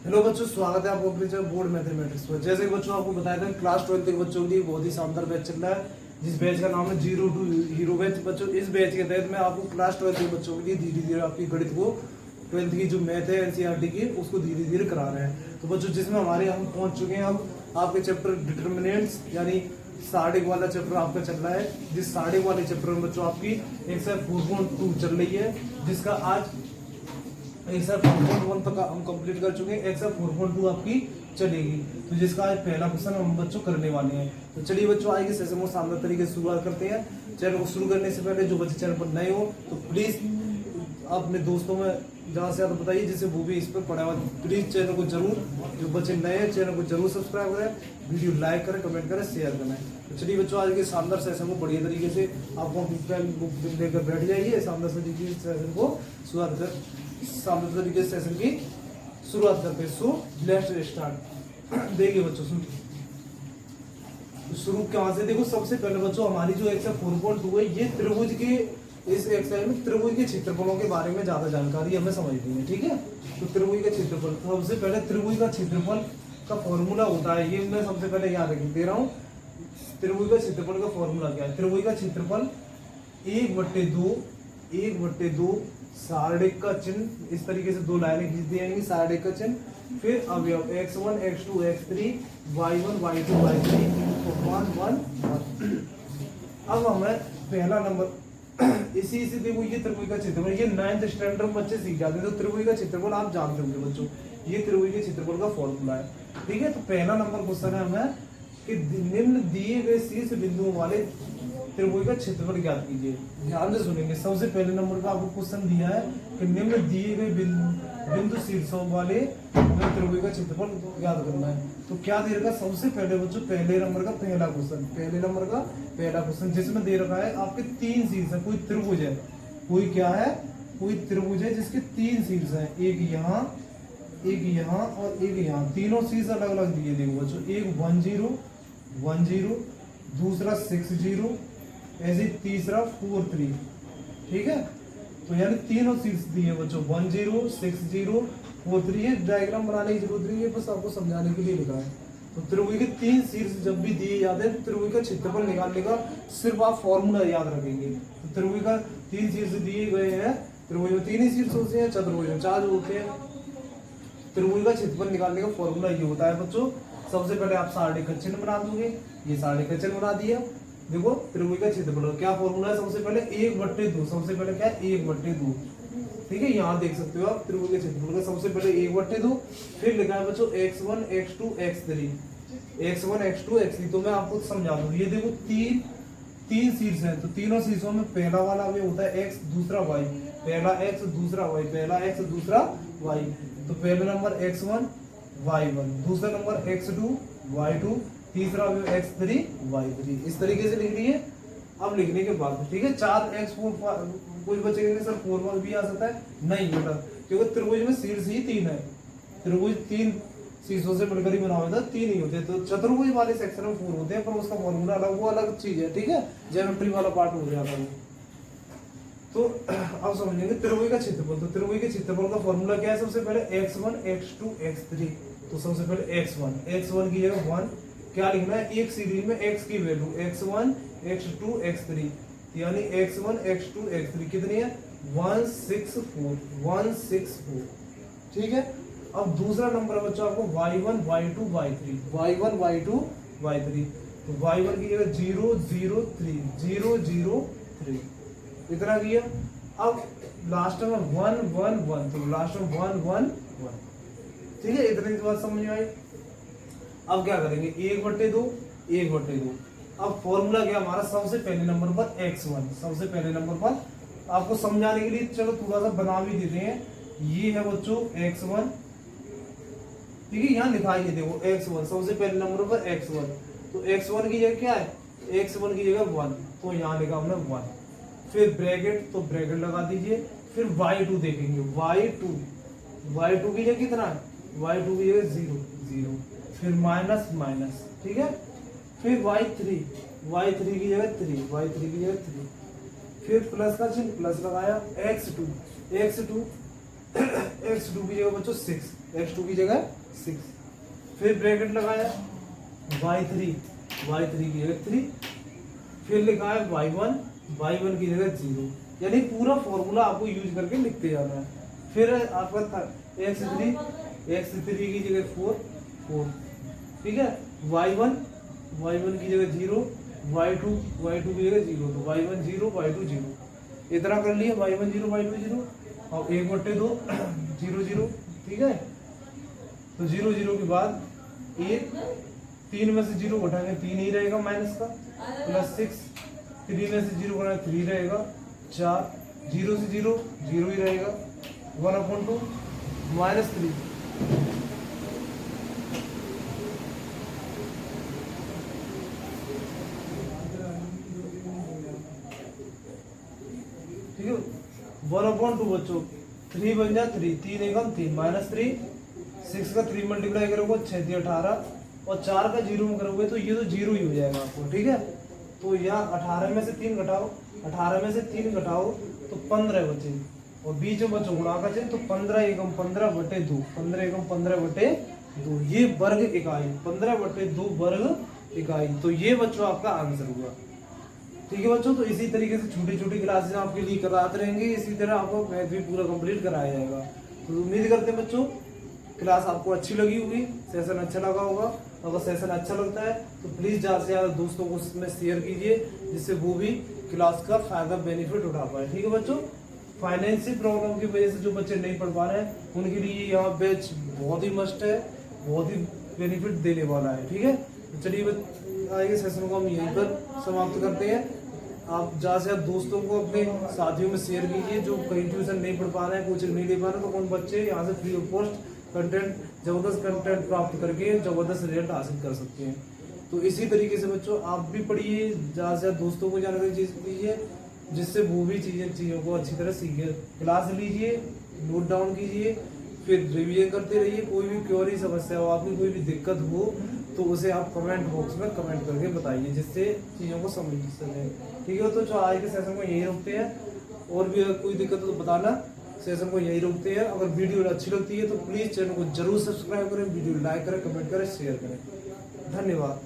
Hello बच्चों, स्वागत है आपको अपने चैनल बोर्ड मैथमेटिक्स पर। जैसे कि बच्चों आपको बताया था क्लास 12 के बच्चों के लिए बहुत ही शानदार बैच चल रहा है, जिस बैच का नाम है जीरो टू हीरो बैच। बच्चों इस बैच के तहत मैं आपको क्लास 12 के बच्चों के लिए धीरे धीरे आपकी गणित को 12th की जो मैथ है एनसीईआरटी की उसको धीरे धीरे करा रहे हैं। तो बच्चों जिसमें हमारे हम पहुंच चुके हैं अब आपके चैप्टर डिटर्मिनेंट्स यानी साढ़े वाला चैप्टर आपका चल रहा है। जिस साढ़े वाले चैप्टर में बच्चों आपकी एक्सरसाइज 4.2 चल रही है, जिसका आज एक्सरसाइज 4.1 तक हम कंप्लीट कर चुके हैं। एक्सरसाइज 4.2 आपकी चलेगी, तो जिसका आज पहला क्वेश्चन हम बच्चों करने वाले हैं। तो चलिए बच्चों आगे सेशन को शानदार तरीके से शुरुआत करते हैं। चैनल को शुरू करने से पहले जो बच्चे चैनल पर नए हो तो प्लीज अपने दोस्तों में ज्यादा से ज्यादा बताइए, जिससे वो भी इस पर पढ़ा हुआ। प्लीज चैनल को जरूर, जो बच्चे नए हैं चैनल को जरूर सब्सक्राइब करें, वीडियो लाइक करें, कमेंट करें, शेयर करें। तो चलिए बच्चों आज के शानदार सेशन को बढ़िया तरीके से आपको बुक लेकर बैठ जाइए। शानदार तरीके से सेशन को शानदार तरीके से सेशन की शुरुआत करते हैं। So let's start. देखिए बच्चों शुरू कहाँ से, देखो सबसे पहले बच्चों हमारी जो एक्सरसाइज 4.2 है, ये त्रिभुज के इस एक्सरसाइज में त्रिभुज के क्षेत्रफलों के बारे में ज्यादा जानकारी हमें समझनी है, ठीक है। तो त्रिभुज का क्षेत्रफल, सबसे पहले त्रिभुज का क्षेत्रफल का फॉर्मूला होता है, ये मैं सबसे पहले याद रख दे रहा हूँ। त्रिभुज का क्षेत्रफल का फॉर्मूला क्या है? त्रिभुज का क्षेत्रफल 1/2 सारडिक का चिन्ह, इस तरीके से दो लाइनें खींच दी जाएंगी, सारडिक का चिन्ह, फिर अवयव x1 x2 x3 y1 y2 y3 1 1 1। अब हमें पहला नंबर इसी देखो, ये त्रिभुज का क्षेत्रफल, ये 9th स्टैंडर्ड में बच्चे सीख जाते हैं। तो त्रिभुज का क्षेत्रफल आप जानते होंगे बच्चों, ये त्रिभुज के क्षेत्रफल का फॉर्मूला है, ठीक है। तो पहला नंबर क्वेश्चन है हमें कि निम्न दिए गए शीर्ष बिंदुओं वाले त्रिभुज का क्षेत्रफल ज्ञात कीजिए। ध्यान से सुनेंगे। सबसे पहले नंबर का आपको क्वेश्चन दिया है कि निम्न दिए गए बिंदु शीर्षों वाले त्रिभुज का क्षेत्रफल ज्ञात करना है। तो क्या दे रखा है? सबसे पहले बच्चों पहले नंबर का पहला क्वेश्चन, पहले नंबर का पहला क्वेश्चन, जिसमें दे रखा है आपके 3 शीर्ष है। कोई त्रिभुज है, कोई क्या है, कोई त्रिभुज है जिसके 3 शीर्ष है, एक यहाँ और एक यहाँ। तीनों शीर्ष अलग अलग दिए। देखो बच्चों, एक 1 0, दूसरा 6 0, ऐसे तीसरा 4 3, ठीक है। तो यानी तीनों शीर्ष दिए बच्चों, 1 0 6 0 4 3। ये डायग्राम बनाने की जरूरत नहीं है, बस आपको समझाने के लिए लिखा है। तो त्रिभुज के 3 शीर्ष जब भी दिए जाते हैं, त्रिभुज का क्षेत्रफल निकालने का सिर्फ आप फॉर्मूला याद रखेंगे। तो त्रिभुज का 3 शीर्ष दिए गए हैं, त्रिभुज में 3 ही शीर्ष होते हैं, चतुर्भुज में 4 होते हैं। त्रिभुज का क्षेत्रफल निकालने का फॉर्मूला ये होता है बच्चों। सबसे पहले आप सारणी का चिन्ह बना दोगे, ये सारणी का चिन्ह बना दिया। देखो त्रिभुज का क्षेत्रफल क्या फॉर्मूला है? सबसे पहले 1/2, सबसे पहले क्या है? 1/2, ठीक है। यहाँ देख सकते हो आप त्रिभुज के क्षेत्रफल का सबसे पहले 1/2, फिर लिखा है बच्चों x1 x2 x3। तो मैं आपको समझा दूं। ये देखो तीन शीर्ष हैं, तो तीनों शीर्षों में पहला वाला ये होता है x, दूसरा y, पहला x दूसरा y, पहला x दूसरा y। तो पहला नंबर x1 y1, दूसरा नंबर x2 y2, तीसरा x3 y3। इस तरीके से लिख लिए। अब लिखने के बाद ठीक है 4x4, कुछ बच्चे कहेंगे सर 4 भी आ सकता है, नहीं बेटा, क्योंकि त्रिभुज में शीर्ष ही 3 है। त्रिभुज 3 शीर्षों से मिलकर ही बना हुआ था, 3 ही होते। तो चतुर्भुज वाले सेक्शन में 4 होते हैं, पर उसका फॉर्मूला अलग, वो अलग चीज है, ठीक है। ज्योमेट्री वाला पार्ट हो जाता है। तो अब समझेंगे त्रिभुज का क्षेत्रफल। तो त्रिभुज के क्षेत्रफल का फॉर्मूला क्या है? सबसे पहले x1 x2 x3। तो सबसे पहले x1 की जगह 1 क्या लिखना है? एक सीरीज में x की वैल्यू x1 x2 x3, यानी x1 x2 x3 कितनी है? 164, ठीक है। अब दूसरा नंबर है बच्चों आपको y1 y2 y3। तो y1 की जगह 0 0 3 इतना किया। अब लास्ट में 1 1 1, तो लास्ट में 1 1 1, ठीक है। इतने की बात समझ में आई। अब क्या करेंगे? 1/2। अब फॉर्मूला क्या हमारा? सबसे पहले नंबर पर x1, सबसे पहले नंबर पर आपको समझाने के लिए चलो थोड़ा सा बना भी देते हैं। ये है बच्चों x1, ठीक है। यहाँ लिखा है, देखो x1 सबसे पहले नंबर पर x1। तो x1 की जगह क्या है? x1 की जगह 1, तो यहाँ लिखा हमने 1, फिर ब्रैकेट, तो ब्रैकेट लगा दीजिए। फिर y2 देखेंगे, y2 की जगह कितना है? y2 की जगह 0 0, फिर माइनस, ठीक है। फिर y3 की जगह 3, फिर प्लस का चिन्ह प्लस लगाया। x2 x2 की जगह बच्चों 6, x2 की जगह 6, फिर ब्रैकेट लगाया y3 की जगह 3, फिर लिखा है y1 की जगह 0, यानी पूरा फॉर्मूला आपको यूज करके लिखते जाना है। फिर आपका x3 की जगह 4, ठीक है, y1 की जगह 0, y2 की जगह 0, तो y1 0 y2 0, इतना कर लिया, y1 0 y2 0, और 1/2 0 0, ठीक है। तो 0 0 के बाद 1, 3 में से 0 घटाएंगे 3 ही रहेगा माइनस का, प्लस 6, 3 में से 0 घटाएंगे 3 रहेगा, 4, 0 से 0 0 ही रहेगा, 1/2 -3, ठीक है। 1/2 बच्चों 3 बन जा 3, 3 एकम 3, -3, 6 का 3 मल्टीप्लाई करोगे 6 3 18, और 4 का 0 में करोगे तो ये तो 0 ही हो जाएगा आपको, ठीक है। तो यहाँ 18 में से 3 घटाओ, 18 में से 3 घटाओ तो 15 बचे, और बीच में बच्चों गुणा का चिन्ह, तो 15 एकम 15/2, 15 एकम 15/2, ये वर्ग इकाई, 15/2 वर्ग इकाई, तो ये बच्चों आपका आंसर हुआ, ठीक है बच्चों। तो इसी तरीके से छोटी छोटी क्लासेस आपके लिए कराते रहेंगे, इसी तरह आपको मैथ भी पूरा कंप्लीट कराया जाएगा। तो उम्मीद करते हैं बच्चों क्लास आपको अच्छी लगी होगी, सेशन अच्छा लगा होगा। अगर सेशन अच्छा लगता है तो प्लीज़ ज़्यादा से ज़्यादा दोस्तों को इसमें शेयर कीजिए, जिससे वो भी क्लास का फायदा बेनिफिट उठा पाए, ठीक है बच्चों। फाइनेंशियल प्रॉब्लम की वजह से जो बच्चे नहीं पढ़ पा रहे हैं उनके लिए यहाँ बैच बहुत ही मस्ट है, बहुत ही बेनिफिट देने वाला है, ठीक है। तो चलिए आगे सेशन को हम यहीं पर समाप्त करते हैं। आप ज़्यादा से ज़्यादा दोस्तों को अपने साथियों में शेयर कीजिए जो कहीं ट्यूशन नहीं पढ़ पा रहे हैं, कोचिंग नहीं ले पा रहे, तो उन बच्चे यहाँ से फ्री ऑफ कॉस्ट कंटेंट, जबरदस्त कंटेंट प्राप्त करके जबरदस्त रिजल्ट हासिल कर सकते हैं। तो इसी तरीके से बच्चों आप भी पढ़िए, ज़्यादा से ज़्यादा दोस्तों को जानकारी चीज़ दीजिए, जिससे वो भी चीज़ों को अच्छी तरह सीखे। क्लास लीजिए, नोट डाउन कीजिए, फिर रिवीजन करते रहिए। कोई भी क्वेरी समस्या हो, आपकी कोई भी दिक्कत हो तो उसे आप कमेंट बॉक्स में कमेंट करके बताइए, जिससे चीज़ों को समझ सकें, ठीक है। तो जो आज के सेशन को यहीं रोकते हैं, और भी अगर कोई दिक्कत हो तो बताना, सेशन को यहीं रोकते हैं। अगर वीडियो अच्छी लगती है तो प्लीज़ चैनल को जरूर सब्सक्राइब करें, वीडियो लाइक करें, कमेंट करें, शेयर करें। धन्यवाद।